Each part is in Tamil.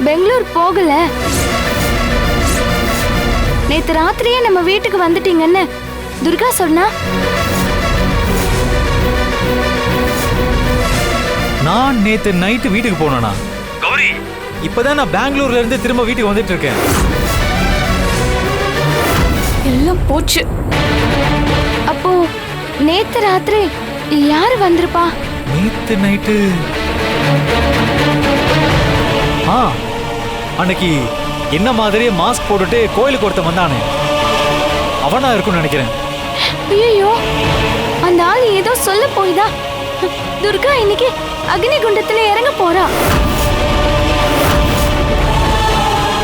பெங்களூர் போகல. நேத்து ராத்திரியே நம்ம வீட்டுக்கு வந்துட்டீங்கன்னு துர்கா சொன்னா. நான் நேத்து நைட்டு வீட்டுக்கு போனா கௌரி? இப்பதான் நான் பெங்களூர்ல இருந்து திரும்ப வீட்டுக்கு வந்துட்டு இருக்கேன். எல்லாம் போச்சு. அப்போ நேத்து ராத்திரி யாரு வந்திருப்பா? நேத்து நைட்டு அன்னைக்கு என்ன மாதிரியே மாஸ்க் போட்டுட்டு கோயிலுக்கு ஒருத்தன் வந்தானே, அவனா இருக்கும்னு நினைக்கிறேன். ஐயோ, அந்த ஆள் ஏதோ சொல்ல போய்தா துர்கா இன்னைக்கு அக்னி குண்டத்துல இறங்க போறா.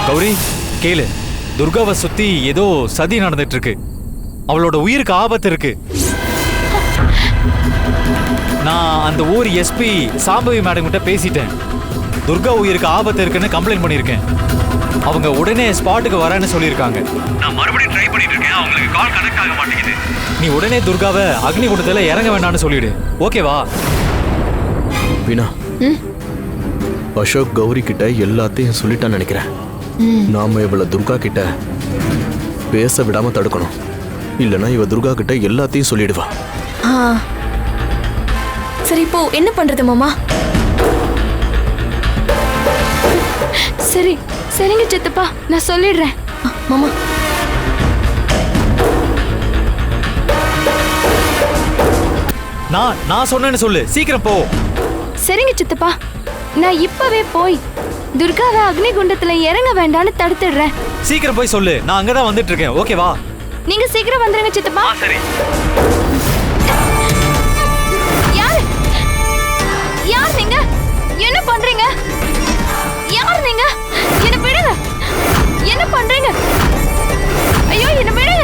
கௌரி கேளு, துர்காவை சுத்தி ஏதோ சதி நடந்துட்டு இருக்கு. அவளோட உயிருக்கு ஆபத்து இருக்கு. நான் அந்த ஊர் எஸ்பி சாம்பவி மேடம் கிட்ட பேசிட்டேன். துர்கா உயிருக்கு ஆபத்து இருக்குன்னு கம்ப்ளைண்ட் பண்ணிருக்கேன். அவங்க உடனே ஸ்பாட்டுக்கு வரேன்னு சொல்லியிருக்காங்க. நான் மறுபடியும் ட்ரை பண்ணிட்டு இருக்கேன், அவங்களுக்கு கால் கனெக்ட் ஆக மாட்டேங்குது. நீ உடனே துர்காவை அக்னி குண்டத்துல இறங்க வேண்டாம்னு சொல்லிடு, ஓகேவா? வீணா, அசோக் கௌரி கிட்ட எல்லாத்தையும் சொல்லிட்டான்னு நினைக்கிறேன். நாம இவள துர்கா கிட்ட பேச விடாம தடுக்கணும். இல்லனா இவ துர்கா கிட்ட எல்லாத்தையும் சொல்லிடுவா. சரி, இப்போ என்ன பண்றது மாமா? சரி, சரிங்க சித்தப்பா, நான் சொல்லிடுறேன். மாமா, நான் சொன்னேன்னு சொல்லு, சீக்கிரம் போ. சரிங்க சித்தப்பா, நான் இப்பவே போய் துர்காவை அக்னி குண்டத்துல இறங்க வேண்டாம்னு தடுத்துடுறேன். சீக்கிரம் போய் சொல்லு, நான் அங்கதான் வந்துட்டு இருக்கேன், ஓகேவா? நீங்க சீக்கிரம் வந்துருங்க சித்தப்பா. சரி. யார் யார் நீங்க? என்ன பண்றீங்க? யார் நீங்க? என்ன விடுங்க. என்ன பண்றீங்க? ஐயோ, என்ன விடுங்க.